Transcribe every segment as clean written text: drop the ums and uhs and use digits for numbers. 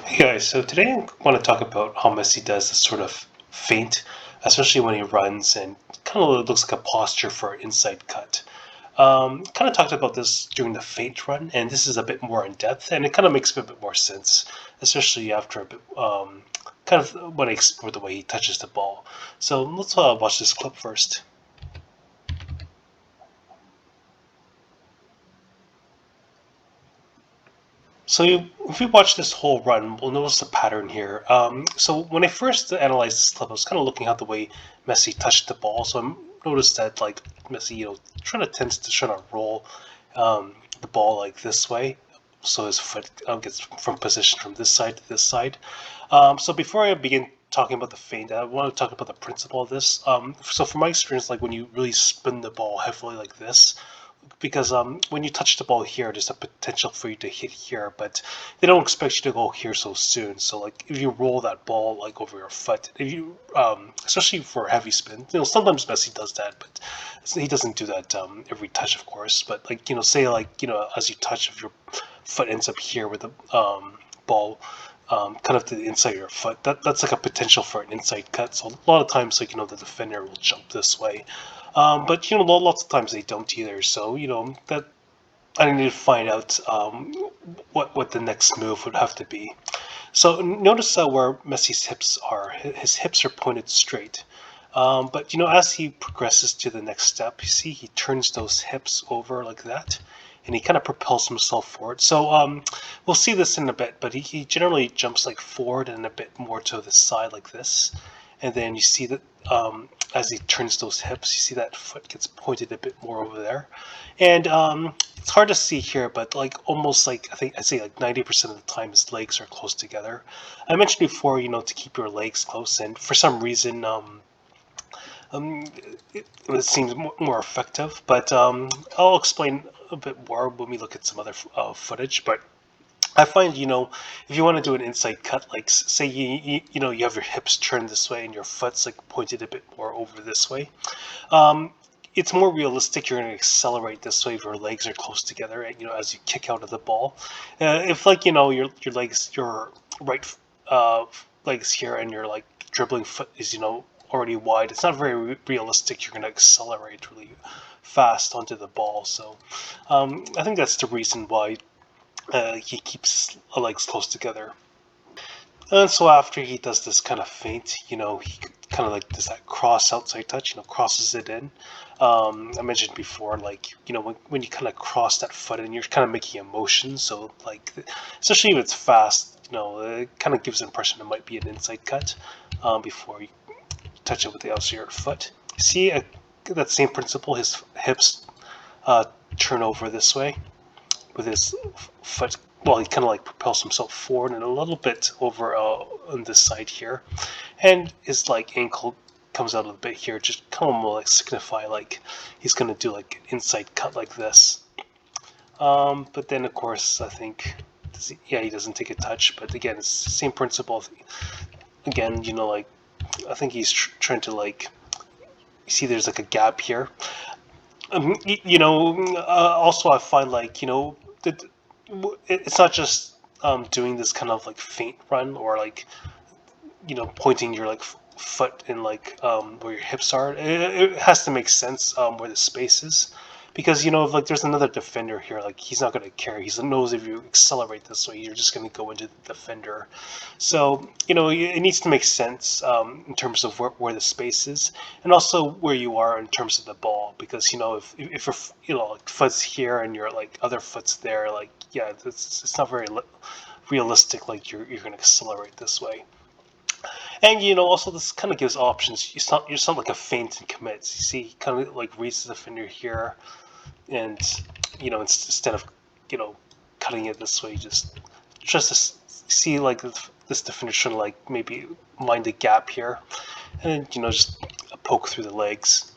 Hey guys, so today I want to talk about how Messi does this sort of feint, especially when he runs, and kind of looks like a posture for an inside cut. Kind of talked about this during the feint run, and this is a bit more in depth, and it kind of makes a bit more sense, especially after a bit, kind of when I explore the way he touches the ball. So let's watch this clip first. If you watch this whole run, we'll notice a pattern here. So when I first analyzed this clip, I was kind of looking at the way Messi touched the ball. So I noticed that like Messi, tends to try to roll the ball like this way, so his foot gets from position from this side to this side. So before I begin talking about the feint, I want to talk about the principle of this. So from my experience, like when you really spin the ball heavily like this, because when you touch the ball here, there's a potential for you to hit here, but they don't expect you to go here so soon. So like if you roll that ball like over your foot, if you especially for heavy spin, sometimes Messi does that, but he doesn't do that every touch, of course. But like say like as you touch, if your foot ends up here with the ball. Kind of to the inside of your foot. That's like a potential for an inside cut. So a lot of times, like the defender will jump this way, but lots of times they don't either. So that I need to find out what the next move would have to be. So notice where Messi's hips are. His hips are pointed straight. But as he progresses to the next step, you see he turns those hips over like that, and he kind of propels himself forward. So we'll see this in a bit, but he generally jumps like forward and a bit more to the side like this, and then you see that as he turns those hips, you see that foot gets pointed a bit more over there, and it's hard to see here, but like almost like I'd say like 90% of the time his legs are close together. I mentioned before, to keep your legs close, and for some reason, um, it seems more effective. But I'll explain a bit more when we look at some other footage. But I find, if you want to do an inside cut, like say you have your hips turned this way and your foot's like pointed a bit more over this way, um, it's more realistic. You're going to accelerate this way if your legs are close together, and as you kick out of the ball. If like your legs, your right legs here, and your like dribbling foot is already wide, it's not very realistic. You're going to accelerate really fast onto the ball. So I think that's the reason why he keeps his legs close together. And so after he does this kind of feint, he kind of like does that cross outside touch, crosses it in. I mentioned before, like, when you kind of cross that foot and you're kind of making a motion. So like, especially if it's fast, it kind of gives the impression it might be an inside cut before you touch it with the outside of your foot. See that same principle, his hips turn over this way with his foot. Well, he kind of like propels himself forward and a little bit over on this side here, and his like ankle comes out a bit here, just kind of like signify like he's gonna do like an inside cut like this. But then of course I think, he doesn't take a touch, but again it's the same principle. Again, like I think he's trying to like, you see there's like a gap here. Also I find like that it's not just doing this kind of like feint run or like pointing your like foot in like where your hips are. It has to make sense where the space is, because if like there's another defender here, like he's not going to care. He knows if you accelerate this way, you're just going to go into the defender. So it needs to make sense in terms of where the space is, and also where you are in terms of the ball. Because if your like foot's here and your like other foot's there, like it's not very realistic. Like you're going to accelerate this way. And also this kind of gives options. You sound like a feint and commits. You see, he kind of like reads the defender here, and instead of cutting it this way, just to see like this defender trying to like maybe mind the gap here, and then just a poke through the legs.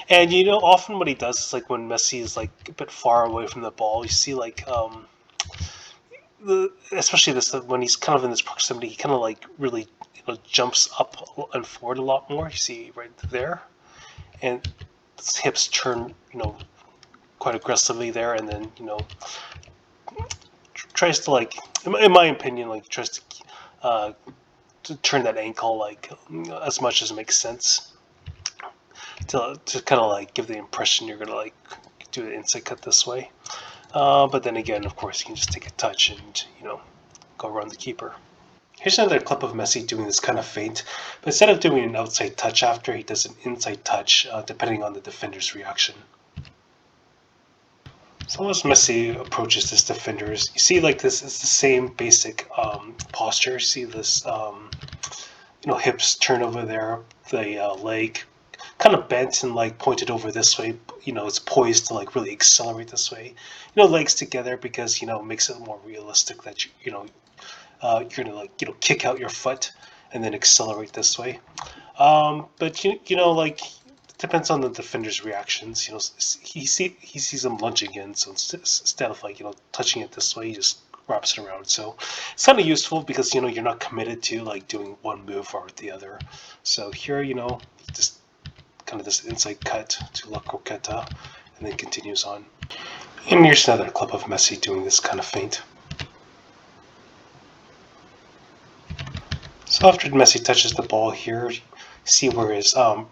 And often what he does is like when Messi is like a bit far away from the ball, you see like especially this when he's kind of in this proximity, he kind of like really jumps up and forward a lot more. You see right there, and his hips turn quite aggressively there, and then tries to like, in my opinion, like tries to turn that ankle like as much as it makes sense to kind of like give the impression you're gonna like do an inside cut this way. But then again, of course, you can just take a touch and go around the keeper. Here's another clip of Messi doing this kind of feint, but instead of doing an outside touch after, he does an inside touch, depending on the defender's reaction. So as Messi approaches this defender, you see like this is the same basic posture. You see this, hips turn over there, the leg kind of bent and like pointed over this way. It's poised to like really accelerate this way. Legs together because it makes it more realistic that you're gonna like kick out your foot and then accelerate this way. But like it depends on the defender's reactions. He sees him lunging in, so instead of like touching it this way, he just wraps it around. So it's kind of useful because you're not committed to like doing one move or the other. So here just kind of this inside cut to La Croqueta and then continues on. And here's another clip of Messi doing this kind of feint. So after Messi touches the ball here, see where his kind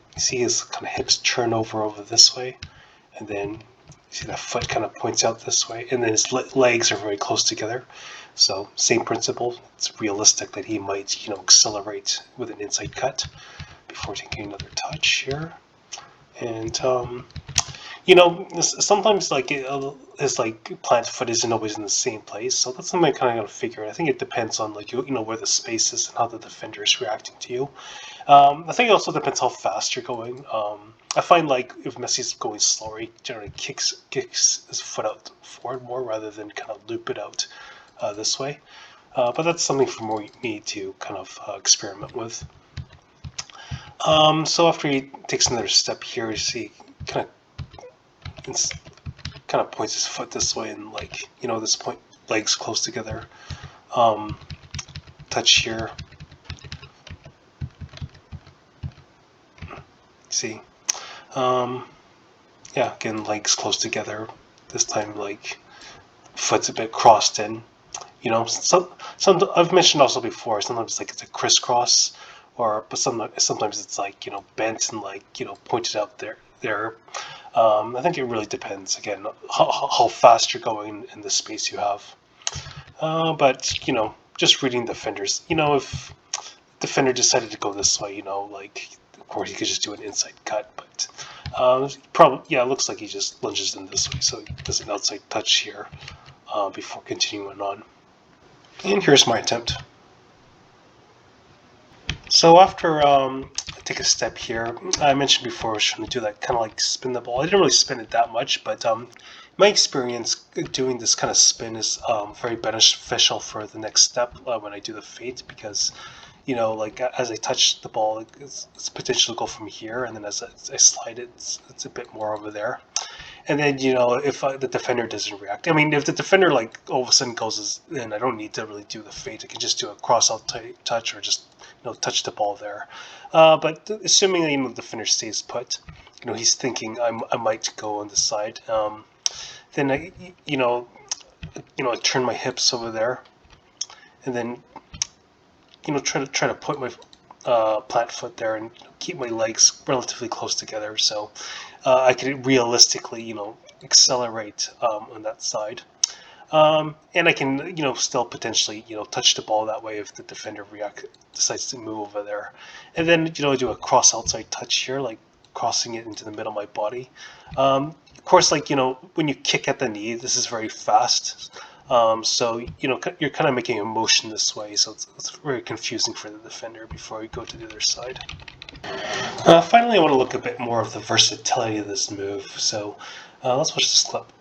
of hips turn over this way, and then see that foot kind of points out this way, and then his legs are very close together. So same principle. It's realistic that he might accelerate with an inside cut before taking another touch here. And sometimes like his like plant foot isn't always in the same place, so that's something I kind of got to figure out. I think it depends on like where the space is and how the defender is reacting to you. I think it also depends how fast you're going. I find like if Messi's going slower, he generally kicks his foot out forward more rather than kind of loop it out this way. But that's something for me to kind of experiment with. So after he takes another step here, you see kind of points his foot this way, and like this point, legs close together. Touch here. See, yeah, again legs close together. This time like foot's a bit crossed in. Some I've mentioned also before. Sometimes like it's a crisscross. But sometimes it's like bent and like pointed out there. I think it really depends again how fast you're going in the space you have. But just reading defenders, if defender decided to go this way, like of course he could just do an inside cut, but probably it looks like he just lunges in this way, so he does an outside touch here before continuing on. And here's my attempt. So after I take a step here, I mentioned before I was trying to do that kind of like spin the ball. I didn't really spin it that much, but my experience doing this kind of spin is very beneficial for the next step when I do the feint, because like as I touch the ball, it's potential to go from here, and then as I slide it, it's a bit more over there. And then if the defender doesn't react, I mean, if the defender like all of a sudden goes in, I don't need to really do the feint. I can just do a cross-out touch or just touch the ball there. But assuming the defender stays put, he's thinking I might go on the side. Then I turn my hips over there, and then try to put my plant foot there and keep my legs relatively close together, so I could realistically accelerate on that side. And I can still potentially touch the ball that way if the defender decides to move over there. And then do a cross outside touch here, like crossing it into the middle of my body. Of course, like when you kick at the knee, this is very fast. So you're kind of making a motion this way, so it's very confusing for the defender before you go to the other side. Finally, I want to look a bit more of the versatility of this move. So let's watch this clip.